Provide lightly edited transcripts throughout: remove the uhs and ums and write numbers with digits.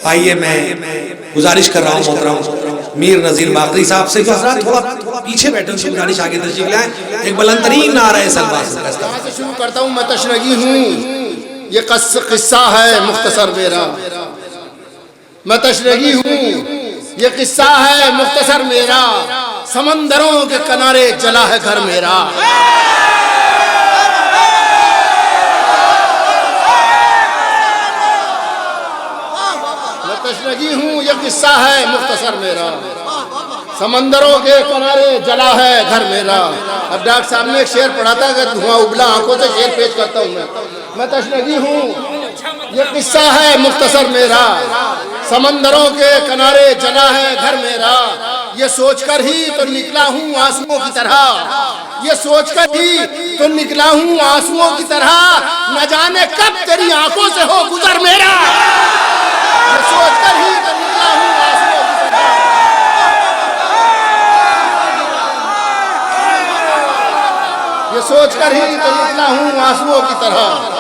आइए मैं गुजारिश कर रहा हूँ मोहतरम मीर नज़ीर बाकरी साहब से कि हज़रात थोड़ा पीछे बैठे, उनसे गुजारिश आगे तशरीफ लाएं। एक बुलंदतरीन नारा है सलवास से शुरू करता हूँ। मैं तशनगी हूँ, ये किस्सा है मुख्तसर मेरा। मैं तशनगी हूँ, ये किस्सा है मुख्तसर मेरा। समंदरों के किनारे जला है घर मेरा। तशनगी हूँ, यह किस्सा है मुख्तसर मेरा। समंदरों के किनारे जला है घर मेरा। अब डॉक्टर साहब ने एक शेर पढ़ा था कि धुआं उबला आंखों से शेर पेश करता हूँ मैं तशनगी हूँ, यह किस्सा है मुख्तसर मेरा। समंदरों के किनारे जला है घर मेरा। ये सोचकर ही तो निकला हूँ आंसुओं की तरह। ये सोचकर ही तो निकला हूँ आंसुओं की तरह। न जाने कब तेरी आंखों से हो गुजर मेरा। सोचकर ही तो निकला हूँ आंसुओं की तरह। ये सोचकर ही तो निकला हूँ आंसुओं की तरह।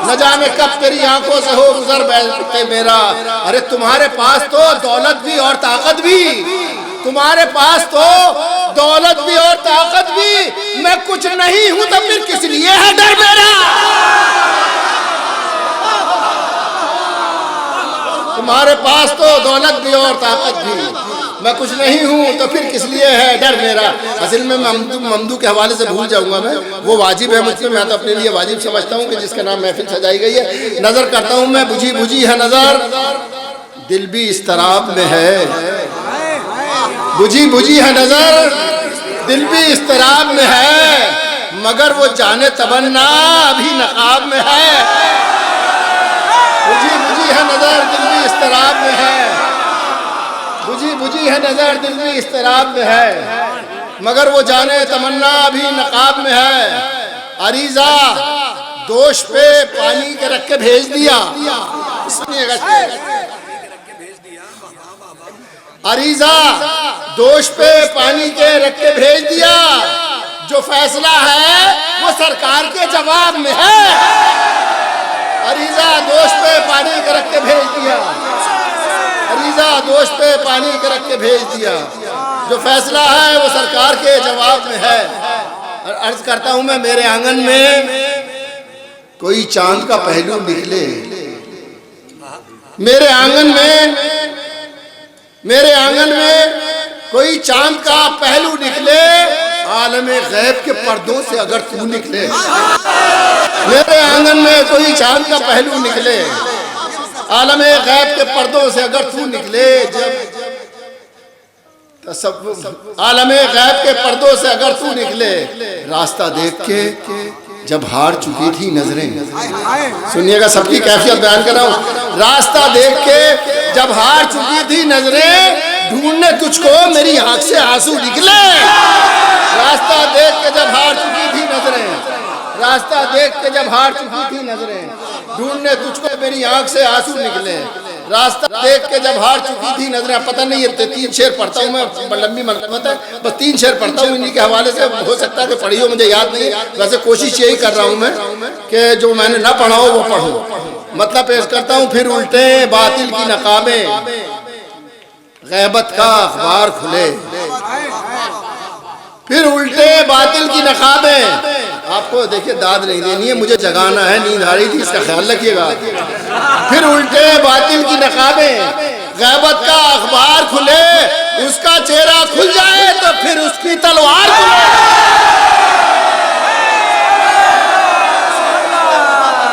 न जाने कब तेरी आंखों से हो गुजर बैठे मेरा। अरे तुम्हारे पास तो दौलत भी और ताकत भी, तुम्हारे पास तो दौलत भी और ताकत भी। मैं कुछ नहीं हूँ तो फिर किस लिए है डर मेरा। तुम्हारे पास तो दौलत भी और ताकत भी, मैं कुछ नहीं हूँ तो फिर किस लिए है डर मेरा। असल में ममदू के हवाले से भूल जाऊंगा मैं, वो वाजिब है मुझसे। मैं तो अपने लिए वाजिब समझता हूँ कि जिसका नाम महफिल सजाई गई है। नजर करता हूँ मैं, बुझी बुझी है नजर, दिल भी इस्तराब में है। बुझी बुझी है नजर, दिल भी इस्तराब में है। मगर वो जाने तमन्ना अभी नकाब में है। बुझी बुझी है नजर, दिल भी इस्तराब में है। बुझी बुझी है नजर, दिल भी इस्तराब में है। मगर वो जाने तमन्ना अभी नकाब में है। अरीजा दोष पे पानी के रख के भेज दिया। अरीजा दोष पे पानी के रख के भेज दिया। जो फैसला है वो सरकार के जवाब में है। अरीजा दोष पे पानी के रख के भेज दिया। अरीजा दोष पे पानी के रख के भेज दिया। जो फैसला है वो सरकार के जवाब में है। और अर्ज करता हूं मैं, मेरे आंगन में कोई चांद का पहलू निकले। मेरे आंगन में कोई चांद का पहलू निकले। आलमे गैब के पर्दों से अगर तू निकले। मेरे आंगन में कोई चांद का पहलू निकले। आलमे गैब के पर्दों से अगर तू निकले। आलमे गैब के पर्दों से अगर तू निकले। रास्ता देख के जब हार चुकी थी नजरें। सुनिएगा, सबकी कैफियत बयान कर रहा हूं। रास्ता देख के जब हार चुकी थी नजरें, ढूंढने तुझको मेरी आंख से आंसू निकले। रास्ता देख के जब हार चुकी थी नजरें, रास्ता देख के जब हार चुकी थी नजरें, ढूंढने तुझको मेरी आंख से आंसू निकले। रास्ता देख के जब हार चुकी थी नजरें। पता नहीं, ये 3 शेर पढ़ता हूँ मैं, लंबी मनकबत है, बस 3 शेर पढ़ता हूँ। इन्हीं के हवाले से हो सकता है कि पढ़ी हो, मुझे याद नहीं। वैसे कोशिश यही कर रहा हूँ मैं कि जो मैंने ना पढ़ा हो वो पढ़ूँ। मतलब पेश करता हूँ। फिर उल्टे बातिल की नकाबें, गैबत का अखबार खुले। फिर उल्टे बातिल की नकाबें। आपको देखिए दाद नहीं देनी है, मुझे जगाना है, नींद आ रही थी, इसका ख्याल रखिएगा। फिर उल्टे बातिल की नकाबें, गैबत का अखबार खुले। उसका चेहरा खुल जाए तो फिर उसकी तलवार खुले।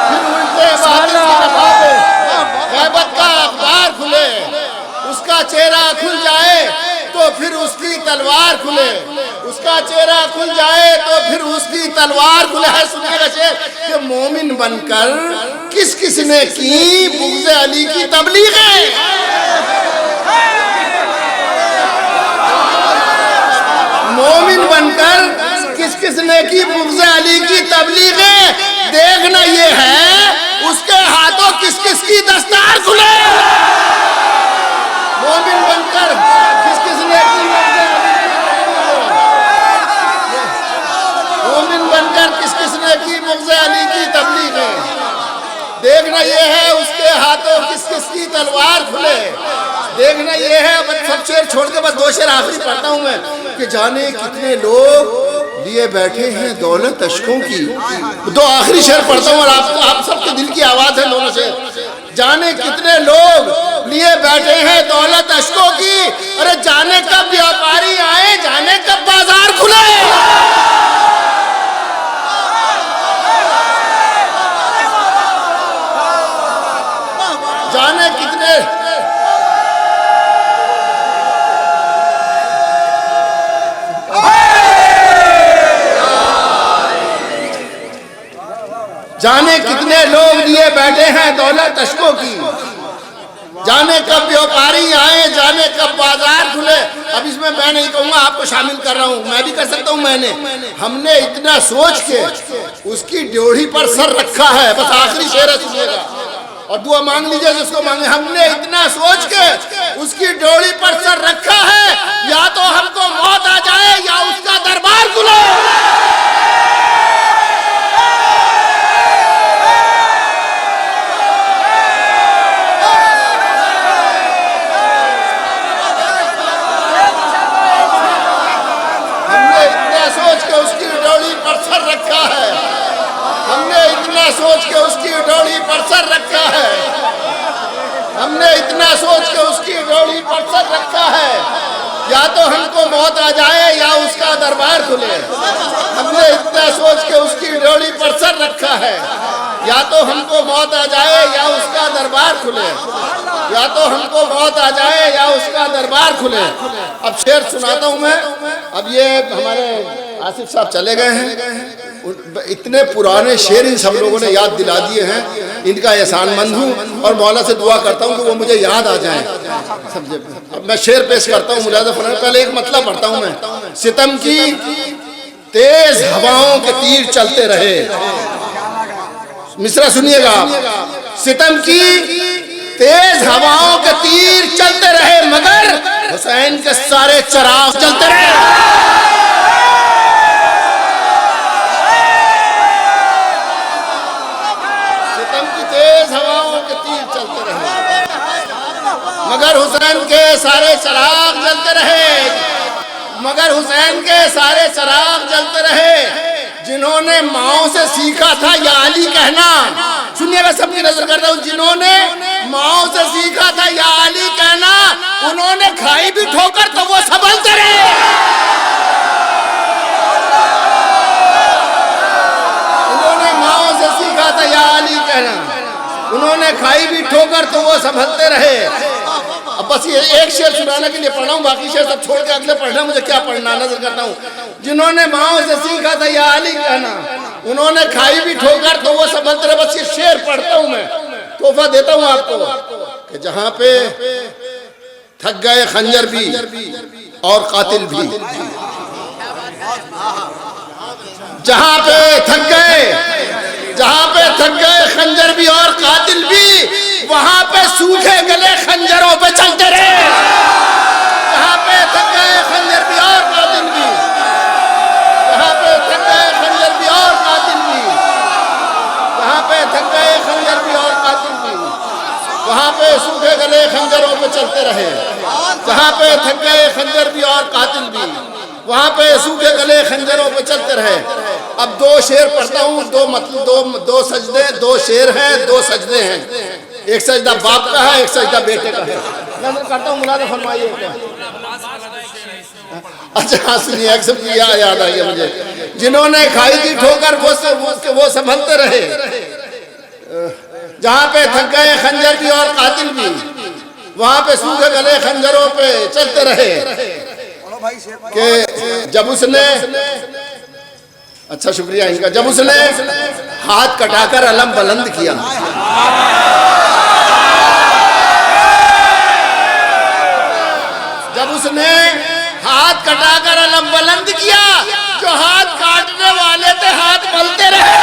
फिर उल्टे बातिल की नकाबें, गैबत का अखबार खुले। उसका चेहरा खुल जाए तो फिर उसकी तलवार खुले। उसका चेहरा खुल जाए तो फिर उसकी तलवार खुले। है सुनिएगा शेर कि मोमिन बनकर किस किस ने की बुग़्ज़ अली की तबलीगें। मोमिन बनकर किस किस ने की बुग़्ज़ अली की तबलीगें। देखना ये है उसके हाथों किस किस की दस्तार खुले। मोमिन बनकर किस किस ने की बनकर किस किस ने की बुग़्ज़ अली की तबलीगें। देखना ये है उसके हाथों किस किस की तलवार खुले। देखना ये है, अब सब शेर छोड़ के बस दो शेर आखिरी पढ़ता हूं मैं, कि जाने कितने लोग लिए बैठे हैं दौलत अशकों की। दो आखिरी शेर पढ़ता हूं और आप सबके दिल की आवाज है दोनों शेर। जाने कितने लोग लिए बैठे हैं दौलत अशकों की, अरे जाने कब व्यापारी आए, जाने कब बाजार खुले। जाने कितने जाने कितने लोग लिए बैठे हैं दौलत अशकों की, जाने कब व्यापारी आए, जाने कब बाजार खुले। अब इसमें मैं नहीं कहूंगा, आपको शामिल कर रहा हूं, मैं भी कर सकता हूं। हमने इतना सोच के उसकी ड्योढ़ी पर सर रखा है। बस आखिरी शेर है, सुनिएगा और दुआ मांग लीजिए जिसको मांगे। हमने इतना सोच के उसकी ड्योढ़ी पर सर रखा है, या तो हमको मौत आ जाए या उसका दरबार खुले। रखा है हमने, इतना सोच के उसकी डोली पर सर रखा है। हमने इतना सोच के उसकी डोली पर सर रखा है, या तो हमको मौत आ जाए या उसका दरबार खुले। हमने इतना सोच के उसकी डोली पर सर रखा है, या तो हमको मौत आ जाए या उसका दरबार खुले। या तो हमको मौत आ जाए या उसका दरबार खुले। अब शेर सुनाता हूं मैं। अब ये हमारे आसिफ साहब चले गए हैं, इतने पुराने शेर इन सब लोगों ने याद दिला दिए हैं, इनका एहसानमंद हूँ और मौला से दुआ करता हूँ कि वो मुझे याद आ जाए। अब मैं शेर पेश करता हूँ, मुलाज़ा फरमाइए। पहले एक मतलब पढ़ता हूँ मैं। सितम की तेज हवाओं के तीर चलते रहे, मिसरा सुनिएगा। सितम की तेज हवाओं के तीर चलते रहे, मगर हुसैन के सारे चिराग जलते रहे। मगर हुसैन के सारे चिराग जलते रहे, मगर हुसैन के सारे चिराग जलते रहे। जिन्होंने माओ से सीखा था या अली कहना, सुनिएगा सबकी नजर करता हूँ। जिन्होंने माओ से सीखा था या अली कहना, उन्होंने खाई भी ठोकर तो वो संभलते रहे। उन्होंने माओ से सीखा था या अली कहना, उन्होंने खाई भी ठोकर तो वो संभलते रहे। अब बस ये एक शेर सुनाने के लिए पढ़ा हूँ, बाकी शेर सब छोड़ के अगले पढ़ना, मुझे क्या पढ़ना नजर करता हूँ। जिन्होंने माओ से सीखा था या अली कहना, उन्होंने खाई भी ठोकर तो वो संभलते रहे। बस ये शेर पढ़ता हूँ मैं, तोहफा देता हूँ आपको, कि जहाँ पे थक गए खंजर भी और कातिल भी, जहाँ पे थक गए खंजर भी और कातिल भी, वहां पे सूखे गले खंजरों पे चलते रहे। जहाँ पे थक गए खंजर भी और कातिल भी, जहाँ पे थक गए खंजर भी और कातिल भी, जहाँ पे थक गए खंजर भी और कातिल भी, वहां पे सूखे गले खंजरों पे चलते रहे। जहाँ पे थक गए खंजर भी और कातिल भी, वहां पे सूखे गले खंजरों पे चलते रहे। अब दो शेर पढ़ता हूँ, दो सजदे, दो शेर हैं, दो सजदे हैं। एक सजदा बाप का है, एक सजदा बेटे का है। नजर करता हूँ, मुलाज़ा फरमाइए। अच्छा हाँ सुनिए, एक सब याद आ गया मुझे। जिन्होंने खाई की ठोकर वो संभलते रहे, जहाँ पे थक गए खंजर भी और कातिल भी, वहां पे सूखे गले खंजरों पे चलते रहे। कि जब उसने, अच्छा शुक्रिया इनका, जब उसने हाथ कटाकर अलम बुलंद किया, जब उसने हाथ कटाकर अलम बुलंद किया, जो हाथ काटने वाले थे हाथ मलते रहे।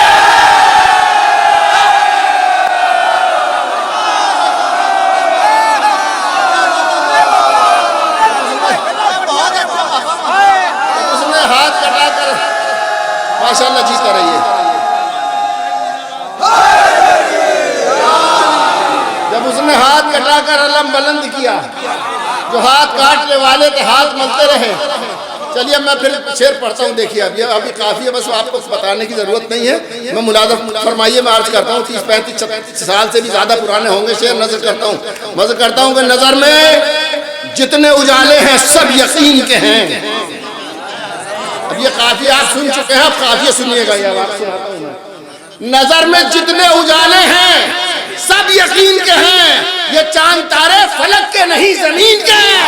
उसने हाथ कटाकर, माशाअल्लाह जीता रहिए। जब उसने हाथ हटाकर अलम बुलंद किया, जो हाथ काटने वाले के हाथ मलते रहे। चलिए मैं फिर शेर पढ़ता हूँ। देखिए अभी काफ़ी है, बस आपको बताने की ज़रूरत नहीं है। मैं मुलाज़ा फरमाइए, मैं अर्ज करता हूँ 30-35 साल से भी ज़्यादा पुराने होंगे शेर। नजर करता हूँ कि नज़र में जितने उजाले हैं सब यकीन के हैं। अब ये काफ़ी आप सुन चुके हैं, अब काफ़ी सुनिएगा। ये आप सुनाता हूँ मैं। नज़र में जितने उजाले हैं सब यकीन के हैं, ये चांद तारे फलक के नहीं ज़मीन के हैं।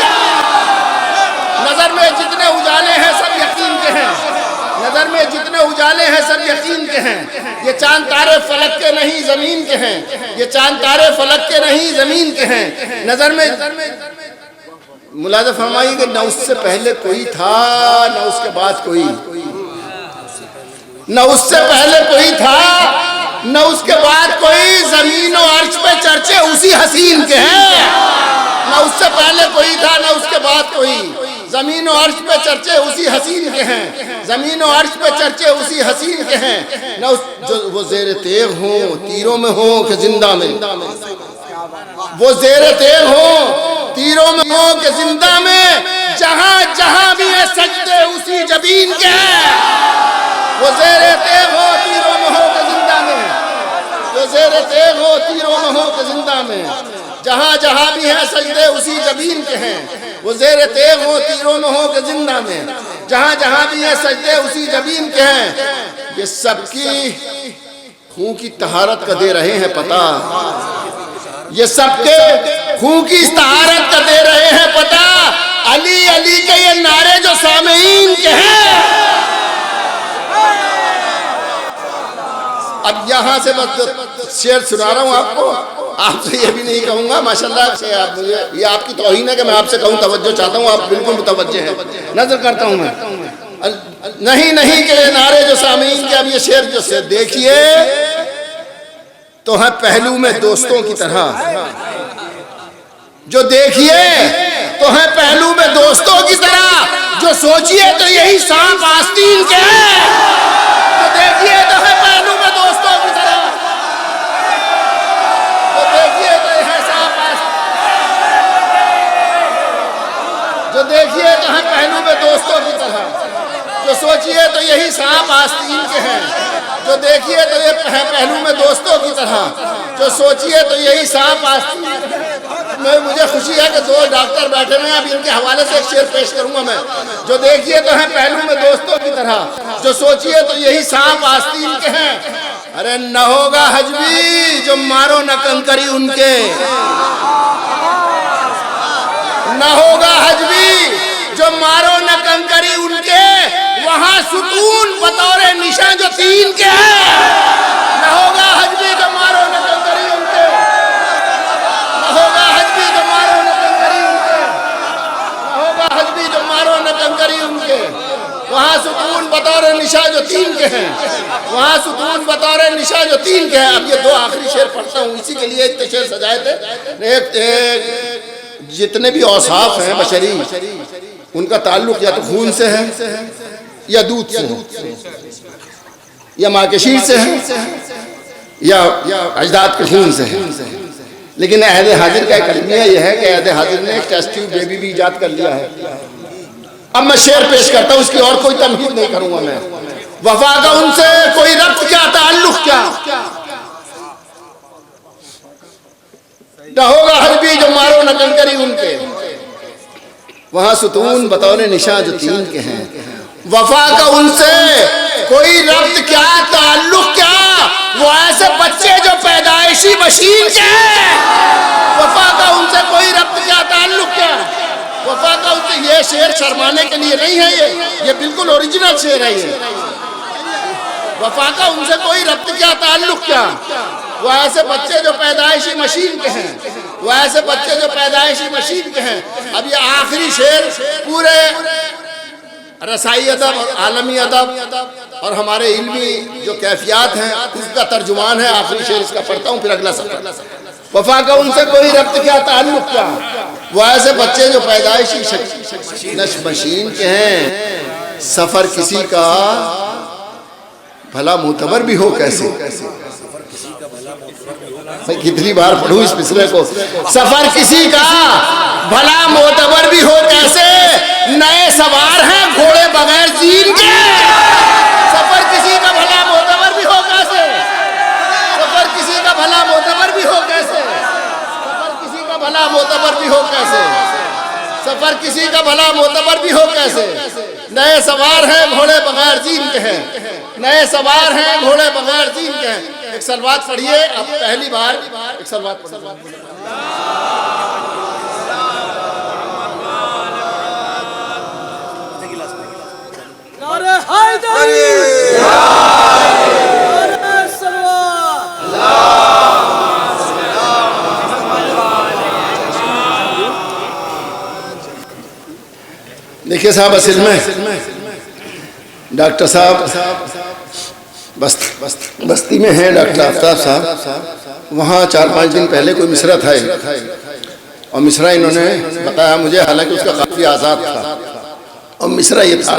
नजर में जितने उजाले हैं सब यकीन के हैं, नजर में जितने उजाले हैं सब यकीन के हैं, ये चांद तारे फलक के नहीं जमीन के हैं, ये चांद तारे फलक के नहीं जमीन के हैं। नजर में मुलाज़ा फरमाइए कि न उससे पहले कोई था न उसके बाद कोई, न उससे पहले कोई था न उसके बाद कोई, जमीन और अर्श पे चर्चे उसी हसीन के हैं। न उससे पहले कोई था न उसके बाद कोई, जमीन और अर्श पे चर्चे उसी हसीन के हैं, जमीन और अर्श पे चर्चे उसी हसीन के हैं। न उस जो वो जेर तेग हो तीरों में हो कि जिंदा में, वो जेर तेग हो तीरों में हो कि जिंदा में, जहां जहां भी है सजदे उसी जबीन के हैं। वो जेर तेग हो तीरों में हो कि जिंदा में, जो जेर तेग हो तीरों में हो कि जिंदा में, जहां जहां भी है सजदे उसी जबीन के हैं। वो जेर तेग हो तीरों में हो कि जिंदा में, जहां जहां भी है सजदे उसी जबीन के हैं। ये सबकी खून की तहारत का दे रहे हैं पता, ये सबके खून की तहारत का दे रहे हैं पता। अली अली के ये नारे जो सामीन के हैं। अब यहाँ से बस शेर सुना रहा हूँ आपको, आपसे ये भी नहीं कहूँगा माशाल्लाह से आप मुझे, ये आपकी तौहीन है कि मैं आपसे कहूँ, तवज्जो चाहता हूँ, आप बिल्कुल मुतवज्जे हैं। नजर करता हूँ मैं, नहीं नहीं के नारे जो सामीन के। अब ये शेर जो से देखिए तो है पहलू में दोस्तों की तरह, जो देखिए तो है पहलू में दोस्तों की तरह, जो सोचिए तो यही सांप आस्तीन के हैं। जो देखिए तो है पहलू में दोस्तों की तरह, जो देखिए तो है सांप आस्तीन, जो देखिए तो है पहलू में दोस्तों की तरह, जो सोचिए तो यही सांप आस्तीन के हैं। जो देखिए तो ये पहलू में दोस्तों की तरह, जो सोचिए तो यही सांप आस्तीन। मैं मुझे खुशी है कि 2 डॉक्टर बैठे हुए हैं, अब इनके हवाले से एक शेर पेश करूंगा मैं। जो देखिए तो है पहलू में दोस्तों की तरह, जो सोचिए तो यही सांप आस्तीन के हैं। अरे न होगा हजबी जो मारो न कंकरी उनके, न होगा हजबी जो मारो न कंकरी उनके, वहां सुकून बतौरे निशा जो तीन के हैं। न होगा हजबी जो मारो न कंकरी उनके, न होगा हजबी जो मारो न कंकरी उनके, न होगा हजबी जो मारो न कंकरी उनके, वहां सुकून बतौरे निशा जो तीन के हैं, वहां सुकून बतौरे निशा जो तीन के हैं। अब ये 2 आखिरी शेर पढ़ता हूँ, इसी के लिए इतने शेर सजाए थे। एक जितने भी औसाफ हैं बशरी, उनका ताल्लुक या तो खून से है या दूध से है, या माँ के शीर से है या अजदाद के खून से है। लेकिन अहद हाजिर का एक अलमिया यह है कि अहद हाजिर ने एक टेस्ट ट्यूब बेबी भी ईजाद कर लिया है। अब मैं शेर पेश करता हूँ, उसकी और कोई तमहीद नहीं करूंगा मैं। वफा का उनसे कोई रब्त क्या, ताल्लुक क्या, न होगा हरबी जो मारो न कंकरी उनके, वहां सुतून बतौर निशा जो तीन के हैं। वफा का उनसे कोई रब्त क्या, ताल्लुक क्या, वो ऐसे बच्चे जो पैदाइशी मशीन के हैं। वफा का उनसे कोई रब्त क्या, ताल्लुक क्या, वफा का उनसे। ये शेर शर्माने के लिए नहीं है, ये बिल्कुल ओरिजिनल शेर है ये। वफा का उनसे कोई रब्त क्या, ताल्लुक क्या, वो ऐसे बच्चे जो पैदाइशी मशीन के हैं, वो ऐसे बच्चे जो पैदाइशी मशीन के हैं। अब ये आखिरी शेर पूरे रसाई अदब और आलमी अदब और हमारे इल्मी जो कैफियत हैं उसका तर्जुमान है। आखिरी शेर इसका पढ़ता हूँ, फिर अगला सफर। वफा का उनसे कोई रब्त क्या, ताल्लुक क्या, वो ऐसे बच्चे जो पैदाइशी मशीन के हैं। सफर किसी का भला मुतबर भी हो कैसे, मैं कितनी बार पढ़ूं इस मिसरे को। सफर किसी का भला मोतबर भी हो कैसे, नए सवार हैं घोड़े बगैर जीन के। सफर किसी का भला मोतबर भी हो कैसे, सफर किसी का भला मोतबर भी हो कैसे, सफर किसी का भला मोतबर भी हो कैसे, सफर किसी का भला मोतबर भी हो कैसे। नए सवार हैं घोड़े बगैर जीन के हैं, नए सवार हैं घोड़े बगैर जीन के हैं। एक सलवात पढ़िए, अब पहली बार एक सलवात पढ़िए। देखिए साहब, असल में डॉक्टर साहब बस्ती में हैं डॉक्टर आफ्ताब साहब। वहाँ 4-5 दिन पहले कोई मिसरा था और मिसरा इन्होंने बताया मुझे, हालांकि उसका काफ़ी आज़ाद था। और मिसरा ये था,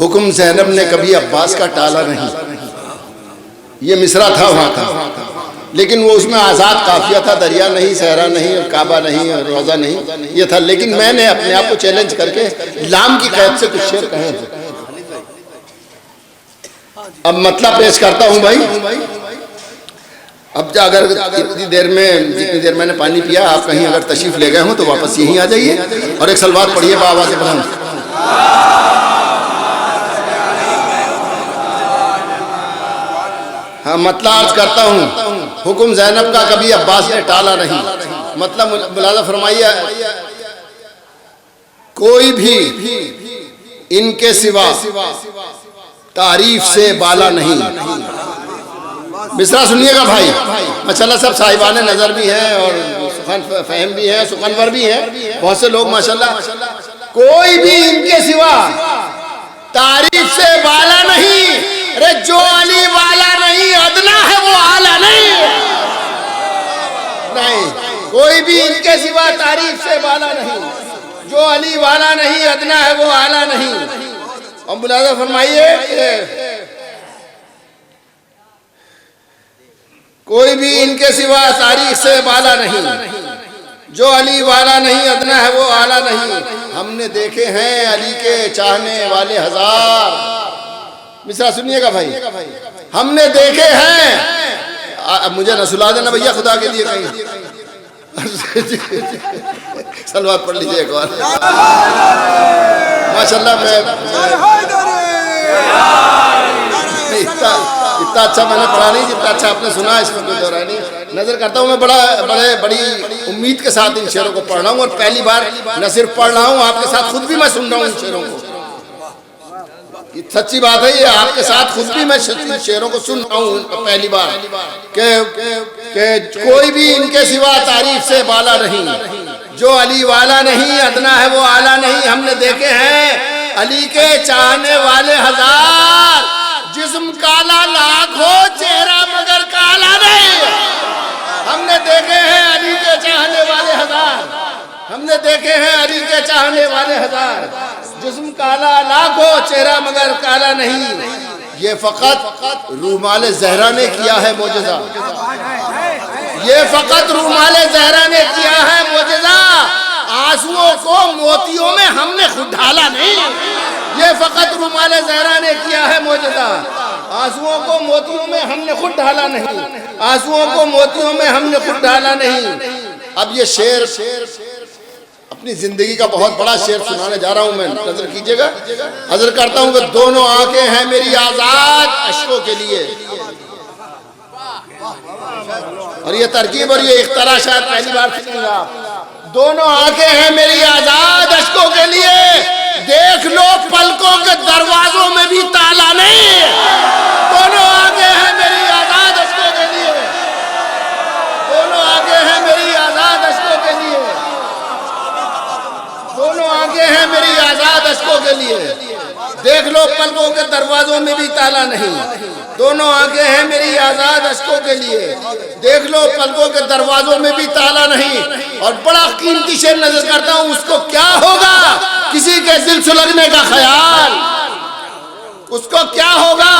हुक्म ज़ैनब ने कभी अब्बास का टाला नहीं। ये मिसरा था वहाँ का, लेकिन वो उसमें आज़ाद काफिया था। दरिया नहीं, सहरा नहीं, और काबा नहीं, और रोज़ा नहीं, ये था। लेकिन मैंने अपने आप को चैलेंज करके लाम की कैद से कुछ शेर कहे थे। अब मतलब पेश करता हूँ भाई। अब अगर इतनी देर में, जितनी देर मैंने पानी पिया, आप कहीं अगर तशरीफ ले गए हो तो वापस यहीं आ जाइए और एक सलवात पढ़िए बाबा से बुलंद। हाँ, मतलब अर्ज करता हूँ, हुक्म ज़ैनब का कभी अब्बास ने टाला नहीं। मतलब मुलाज़ा फरमाइए, कोई भी इनके सिवा तारीफ से बाला नहीं। मिसरा सुनिएगा भाई, माशाल्लाह सब साहिबान नजर भी हैं और सुखन फहम भी हैं, सुखनवर भी हैं, बहुत से लोग माशाल्लाह। कोई भी इनके सिवा तारीफ से बाला नहीं। अरे जो अली वाला नहीं, अदना है वो आला नहीं। नहीं, कोई भी इनके सिवा तारीफ से बाला नहीं। जो अली वाला नहीं, अदना है वो आला नहीं। और मुलाज़ा फरमाइए, कोई भी इनके सिवा तारीख से बाला नहीं। जो अली वाला नहीं, अदना है वो आला नहीं। हमने देखे हैं अली के चाहने वाले हजार। मिसरा सुनिएगा भाई, हमने देखे हैं। मुझे न सुला देना भैया खुदा के लिए कहीं। सलवात पढ़ लीजिए एक बार। माशाल्लाह, मैं इतना अच्छा मैंने पढ़ा नहीं जितना अच्छा आपने सुना। इसमें कोई दौरा नहीं। नजर करता हूँ मैं बड़ी उम्मीद के साथ इन शेरों को पढ़ रहा हूँ, और पहली बार न सिर्फ पढ़ रहा हूँ, आपके साथ खुद भी मैं सुन रहा हूँ इन शेरों को। सच्ची बात है, ये आपके साथ खुद भी मैं शेरों को सुन रहा हूँ पहली बार कि कोई भी इनके सिवा तारीफ से बाला नहीं। जो अली वाला नहीं, अदना है वो आला नहीं। हमने देखे हैं अली के चाहने वाले हजार। जिस्म काला लाख हो, चेहरा मगर काला नहीं। हमने देखे हैं अली के चाहने वाले हजार। हमने देखे हैं अली के चाहने वाले हजार। जिस्म काला लाख हो, चेहरा मगर काला नहीं। ये फकत रूमाल ज़हरा ने किया है मोजज़ा। ये फकत रूमाल ज़हरा ने किया है मोजज़ा। आंसुओं को मोतियों में हमने खुद ढाला नहीं। ये फकत रूमाल ज़हरा ने किया है मोजज़ा। आंसुओं को मोतियों में हमने खुद ढाला नहीं। आंसुओं को मोतियों में हमने खुद ढाला नहीं। अब ये शेर अपनी जिंदगी का बहुत बड़ा शेर सुनाने जा रहा हूं मैं, नजर कीजिएगा। अर्ज करता हूं कि दोनों आंखें हैं मेरी आजाद अश्कों के लिए। और ये तरकीब और ये इख्तरा शायद पहली बार सुनेंगे आप। दोनों आंखें हैं मेरी आजाद अश्कों के लिए। देख लो पलकों के दरवाजों में भी ताला नहीं। दोनों आंखें हैं मेरी आजाद अश्कों के लिए। दोनों आंखें हैं मेरी आजाद अश्कों के लिए। दोनों आंखें हैं मेरी आजाद अश्कों के लिए। देख लो पलकों के दरवाजों में भी ताला नहीं। दोनों आंखें हैं मेरी आजाद अश्कों के लिए। देख लो पलकों के दरवाजों में भी ताला नहीं। और बड़ा कीमती शेर नजर करता हूं, उसको क्या होगा किसी के दिल सुलगने का ख्याल। उसको क्या होगा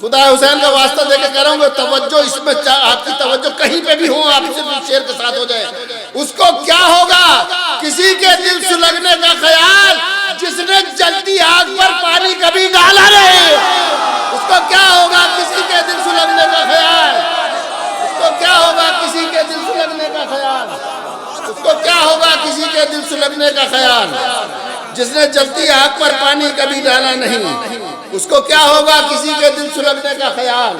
खुदा हुसैन का वास्ता देके कह रहा हूँ, तवज्जो इसमें, आपकी तवज्जो कहीं पे भी हो, आप सिर्फ शेर के साथ हो जाए। उसको क्या होगा किसी के दिल सुलगने का ख्याल, जिसने जलती आग पर पानी कभी डाला नहीं। उसको क्या होगा किसी के दिल सुलगने का ख्याल, उसको क्या होगा किसी के दिल सुलगने का ख्याल, उसको क्या होगा किसी के दिल सुलगने का ख्याल, जिसने जलती आग पर पानी कभी डाला नहीं। उसको क्या होगा किसी के दिल सुलगने का ख्याल,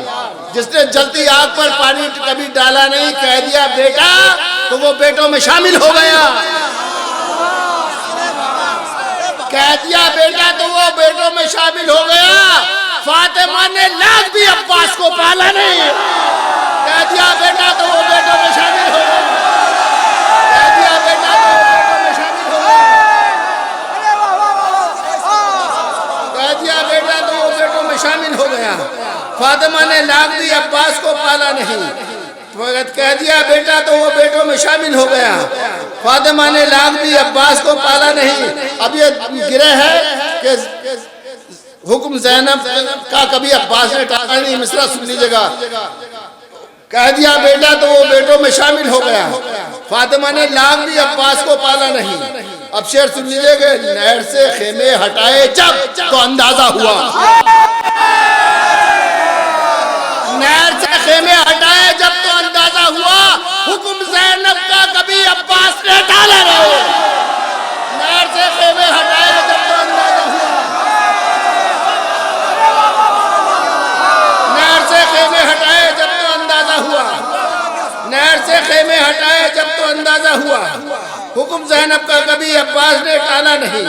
जिसने जलती आग पर पानी कभी डाला नहीं। कह दिया बेटा तो वो बेटों में शामिल हो गया, कह दिया बेटा तो वो बेटों में शामिल हो गया। फातिमा ने लाख भी अब्बास को पाला नहीं, कह दिया बेटा तो वो बेटों में शामिल हो गया, कह दिया बेटा तो वो बेटों में शामिल हो गया, कह दिया बेटा तो वो बेटों में शामिल हो गया। फातिमा ने लाख भी अब्बास को पाला नहीं, कह दिया बेटा तो वो बेटों में शामिल हो गया। फातिमा ने लाख भी अब्बास को पाला नहीं। अब ये गिरे है कि हुक्म ज़ैनब का कभी अब्बास ने टाला नहीं। मिसरा सुन लीजिएगा, कह दिया बेटा तो वो बेटों में शामिल हो गया। फातिमा ने लाख भी अब्बास को पाला नहीं। अब शेर सुन लीजिएगा, नहर से खेमे हटाए जब तो अंदाजा हुआ, नहर से खेमे हटाए जब तो अंदाजा हुआ, हुक्म ज़ैनब का कभी अब्बास ने टाला नहीं। नहर से खेमे हटाए जब तो अंदाजा हुआ, नहर से खेमे हटाए जब तो अंदाजा हुआ, नहर से खेमे हटाए जब तो अंदाजा हुआ, हुक्म ज़ैनब का कभी अब्बास ने टाला नहीं,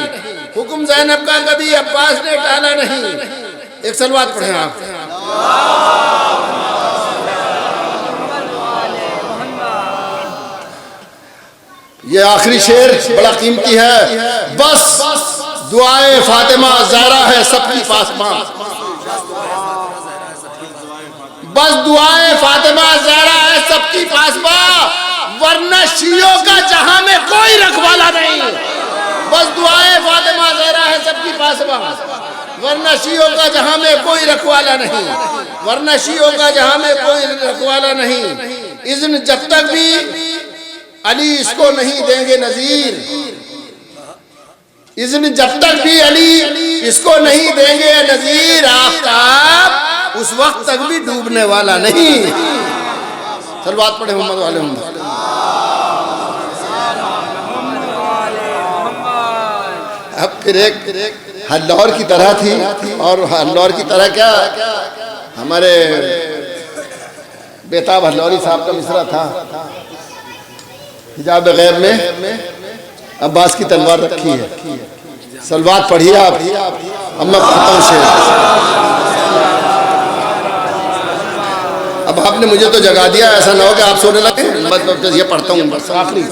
हुक्म ज़ैनब का कभी अब्बास ने टाला नहीं। एक सलवात पढ़े आप। ये आखिरी शेर बड़ा कीमती है। बस दुआए फातिमा ज़हरा है सबकी पासबां, बस दुआए फातिमा ज़हरा है सबकी पासबां, वरना शियों का जहां में कोई रखवाला नहीं। बस दुआए फातिमा ज़हरा है सबकी पासबां, वरना शियों का जहां में कोई रखवाला नहीं, वरना शियों का जहां में कोई रखवाला नहीं। इज़्न जब तक भी अली इसको नहीं देंगे नजीर, इज़्न जब तक भी अली इसको नहीं देंगे नजीर, आफ़ताब उस वक्त तक भी डूबने वाला नहीं। सलवात पढ़े मोहम्मद वाले मोहम्मद। अब फिर एक हल्लौर की तरह थी, और हल्लौर की तरह क्या, हमारे बेताब हल्लौरी साहब का मिसरा था, हिजाब गैब में अब्बास की तलवार रखी है। सलवात पढ़िए आप। अब मैं पढ़ता हूँ शेर। अब आपने मुझे तो जगा दिया, ऐसा ना हो कि आप सोने लगे। बस ये पढ़ता हूँ बस आखिरी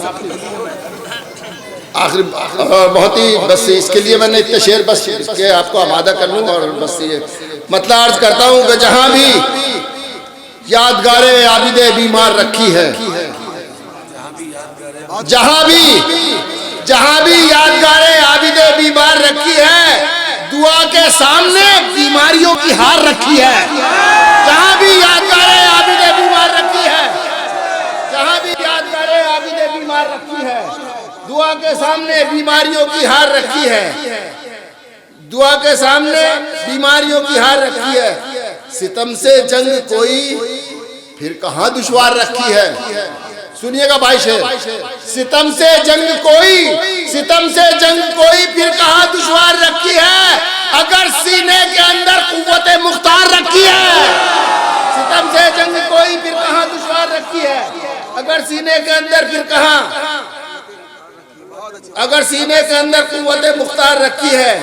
बहुत ही, बस इसके लिए मैंने इतने शेर बस के आपको आमादा कर लूँ, और बस ये मतलब अर्ज करता हूँ कि जहाँ भी यादगारे आबिदे बीमार रखी है, जहाँ भी यादगारे आबिदे बीमार रखी है, दुआ के सामने बीमारियों की हार रखी है। जहाँ भी यादगारे आबिदे बीमार रखी है, जहाँ भी यादगारे आबिदे बीमार रखी है, दुआ के सामने बीमारियों की हार रखी है, दुआ के सामने बीमारियों की हार रखी है। सितम से जंग कोई फिर कहाँ दुश्वार रखी है। सुनिएगा भाई शेर, सितम से जंग कोई, सितम से जंग कोई फिर कहाँ दुश्वार रखी है, अगर सीने के अंदर कुव्वते मुख्तार रखी है। सितम से जंग कोई फिर कहाँ दुश्वार रखी है, अगर सीने के अंदर फिर कहाँ, अगर सीने के अंदर कुव्वते मुख्तार रखी है।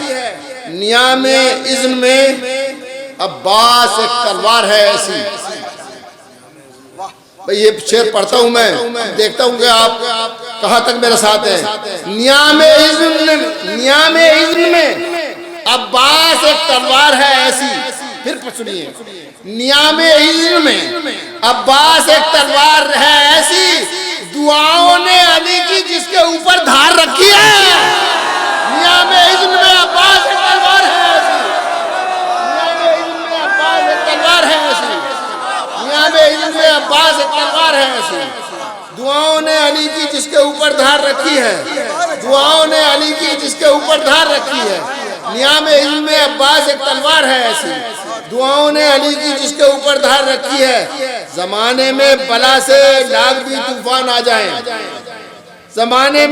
नियामे इज़्न में अब्बास एक तलवार है ऐसी। भाई ये शेर पढ़ता हूं मैं, देखता हूं कि आप कहां तक मेरे साथ हैं। नियामे इज़्न में अब्बास एक तलवार है ऐसी। फिर सुनिए, नियामे इज़्न में अब्बास एक तलवार है ऐसी, दुआओं ने अली की जिसके ऊपर धार रखी है। नियामे इज़्न में अब्बास एक तलवार है ऐसी, नियामे इज़्न में अब्बास एक तलवार अब्बास एक तलवार है ऐसी। दुआओं ने अली की जिसके ऊपर धार रखी है, दुआओं ने अली की जिसके ऊपर धार रखी है। नियाम इल्म में अब्बास एक तलवार है ऐसी। दुआओं ने अली की जिसके ऊपर धार रखी है। जमाने में बला से लाख भी तूफान आ जाए, जमाने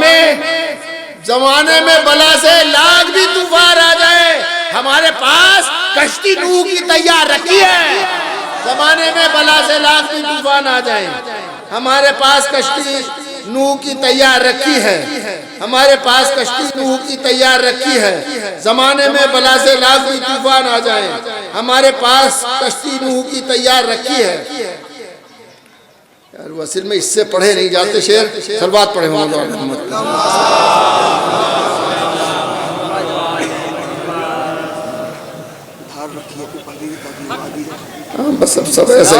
में बला से लाख भी तूफान आ जाए, हमारे पास कश्ती नूह की तैयार रखी है। जमाने में बला से लाख भी तूफान आ जाए, हमारे पास कश्ती नूह की तैयार रखी है, हमारे पास कश्ती नूह की तैयार रखी है। जमाने में बला से लाख भी तूफान आ जाए, हमारे पास कश्ती नूह की तैयार रखी है। यार वसील में इससे पढ़े नहीं जाते शेर, सलवात पढ़े मोहम्मद। बस सब ऐसे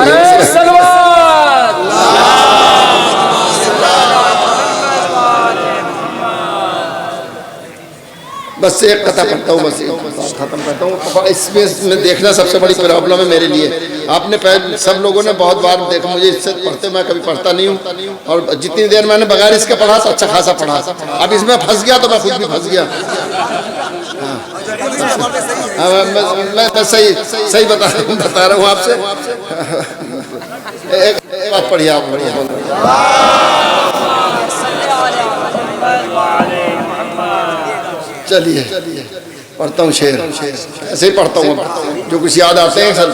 बस एक कथा पढ़ता हूँ, बस खत्म करता हूँ। इसमें देखना सबसे बड़ी प्रॉब्लम है मेरे लिए। आपने पहले सब लोगों ने बहुत बार देखा मुझे इससे पढ़ते, मैं कभी पढ़ता नहीं हूँ, और जितनी देर मैंने बगैर इसके पढ़ा तो अच्छा खासा पढ़ा। अब इसमें फंस गया तो मैं खुद भी फंस गया। मैं सही बता रहा हूँ आपसे। एक बात पढ़िए आप, चलिए पढ़ता हूँ शेर, ऐसे ही पढ़ता हूँ जो कुछ याद आते हैं सर।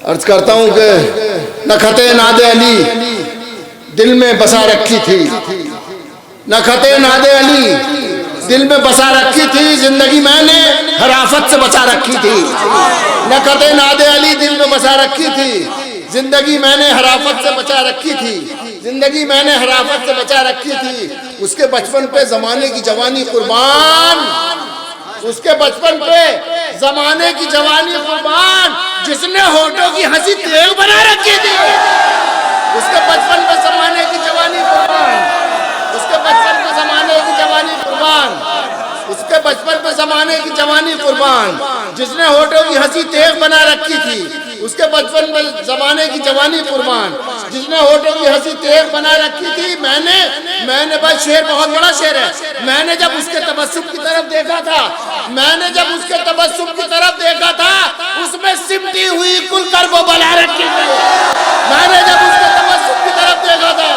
अर्ज करता हूँ कि नखते नादे अली दिल में बसा रखी थी, नखते नादे अली दिल में बसा रखी थी, जिंदगी मैंने हराफत से बचा रखी थी। नखते नादे अली दिल में बसा रखी थी, जिंदगी मैंने हराफत से बचा रखी थी, जिंदगी मैंने हराफत से बचा रखी थी। उसके बचपन पे जमाने की जवानी कुर्बान, उसके बचपन पे जमाने की जवानी कुर्बान, जिसने होठों की हंसी तेल बना रखी थी। उसके बचपन पे जमाने की जवानी कुर्बान, उसके बचपन पे जमाने की जवानी कुर्बान, उसके बचपन पे जमाने की जवानी कुर्बान, जिसने होठों की हंसी तेज बना रखी थी। उसके बचपन में जमाने की जवानी कुर्बान, जिसने होठों की हंसी तेज बना रखी थी। मैंने भाई शेर बहुत बड़ा शेर है। मैंने जब उसके तबस्सुम की तरफ देखा था, मैंने जब उसके तबस्सुम की तरफ देखा था, उसमें सिमटी हुई कुल कर वो बला रखी थी। मैंने जब उसके तबस्सुम की तरफ देखा था,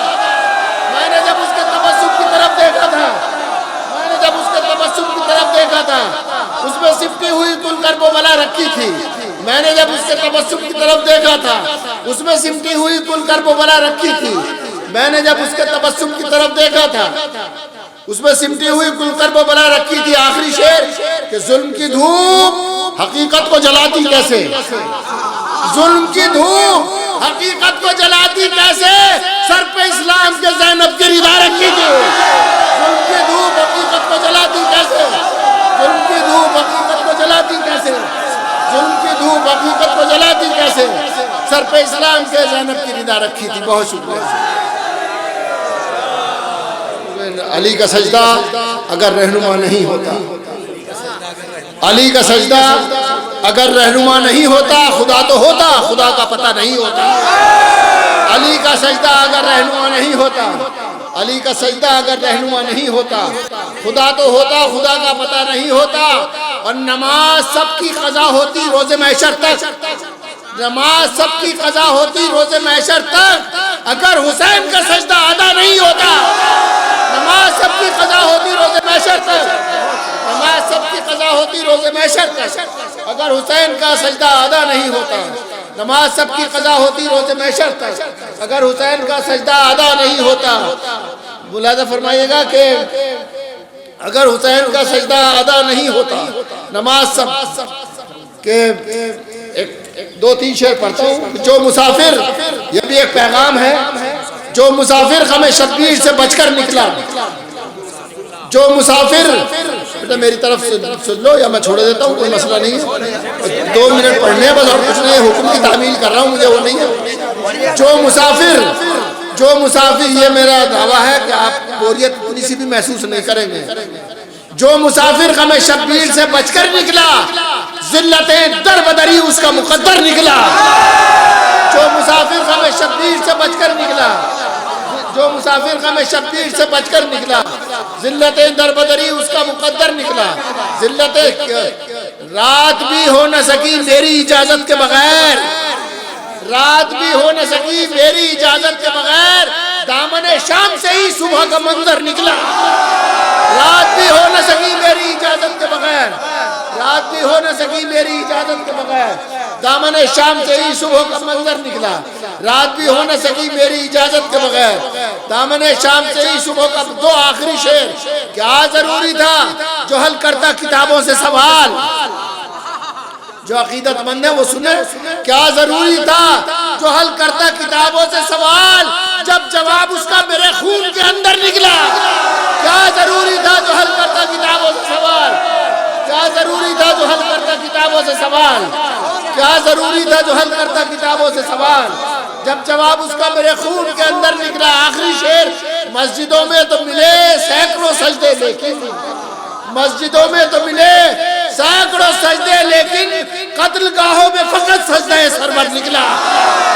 मैंने जब उसके तबस्सुम की तरफ देखा था, मैंने जब उसके तबस्सुम की तरफ देखा था, उसमें सिमटी हुई कुल कर वो बला रखी थी। मैंने जब उसके तबस्सुम की तरफ देखा था, उसमें सिमटी हुई कुल कर वो बला रखी थी। मैंने जब उसके तबस्सुम की तरफ देखा था, उसमें सिमटी हुई कुल कर वो बला रखी थी। आखिरी शेर कि जुल्म की धूप हकीकत को जलाती कैसे, जुल्म की धूप हकीकत को जलाती कैसे, सर पे इस्लाम के ज़ैनब की रिदा रखी थी। जुल्म की धूप हकीकत को जलाती कैसे, जुल्म की धूप हकीकत को जलाती कैसे, जुल्म की धूप हकीकत को जलाती कैसे, सर पे इस्लाम के ज़ैनब की रिदा रखी थी। बहुत शुक्रिया। अली का सजदा अगर रहनुमा नहीं होता, अली का सजदा अगर रहनुमा नहीं होता, खुदा तो होता, खुदा का पता नहीं होता। अली का सजदा अगर रहनुमा नहीं होता, अली का सजदा अगर रहनुमा नहीं होता, खुदा तो होता, खुदा का पता नहीं होता। और नमाज सबकी कज़ा होती रोज़े महशर तक, नमाज सबकी कज़ा होती रोज़े महशर तक, अगर हुसैन का सजदा अदा नहीं होता। नमाज सबकी कज़ा होती रोज़े महशर तक, नमाज सबकी कज़ा होती रोज़े महशर तक, अगर हुसैन का सजदा अदा नहीं होता। नमाज सबकी कज़ा होती रोज़े महशर तक, अगर हुसैन का सजदा अदा नहीं होता। मुलाज़ा फरमाइएगा कि अगर हुसैन का सजदा अदा नहीं होता, नमाज सब के एक दो तीन शेर पढ़ता हूँ। जो मुसाफिर, यह भी एक पैगाम है, जो मुसाफिर ग़म शब्बीर से बचकर निकला, जो मुसाफिर, बेटा मेरी तरफ सुन लो या मैं छोड़ देता हूँ, कोई मसला नहीं है। 2 मिनट पढ़ने हैं बस, और कुछ नहीं है। हुक्म की तामील कर रहा हूँ, मुझे वो नहीं है। जो मुसाफिर, ये मेरा दावा है कि आप बोरियत इतनी सी भी महसूस नहीं करेंगे। जो मुसाफिर ग़म शब्बीर से बचकर निकला, जिल्लतें दरबदरी उसका मुकद्दर निकला। जो मुसाफिर गम शब्बीर से बचकर निकला, जो मुसाफिर गम शब्बीर से बचकर निकला, जिल्लतें दरबदरी उसका मुकद्दर निकला। जिल्लतें रात भी हो न सकी मेरी इजाजत के बगैर, रात भी हो न सकी मेरी इजाजत के बगैर, दामने शाम से ही सुबह का मंजर निकला। रात भी हो न सकी मेरी इजाजत के बगैर, रात भी हो न सकी मेरी इजाजत के बगैर, दामने शाम से ही सुबह का मंजर निकला। रात भी हो न सकी मेरी इजाजत के बगैर, दामने शाम से ही सुबह का। दो आखिरी शेर, क्या जरूरी था जो हल करता किताबों से सवाल, जो अकीदतमंद है वो सुने, क्या जरूरी था जो हल करता किताबों से सवाल, जब जवाब उसका मेरे खून के अंदर निकला। क्या जरूरी था जो हल करता किताबों से सवाल, क्या जरूरी था जो हल करता किताबों से सवाल, क्या जरूरी था जो हल करता किताबों से सवाल, जब जवाब उसका मेरे खून के अंदर निकला। आखिरी शेर, मस्जिदों में तो मिले सैकड़ों सजदे, लेकिन मस्जिदों में तो मिले सैकड़ों सजदे, लेकिन कत्ल गाहों में फकत सजदा सरवर निकला।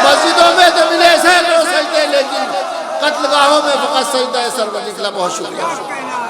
मस्जिदों में तो मिले सैकड़ों सजदे, लेकिन कत्ल गाहों में फकत सजदा सरवर निकला। बहुत शुक्रिया।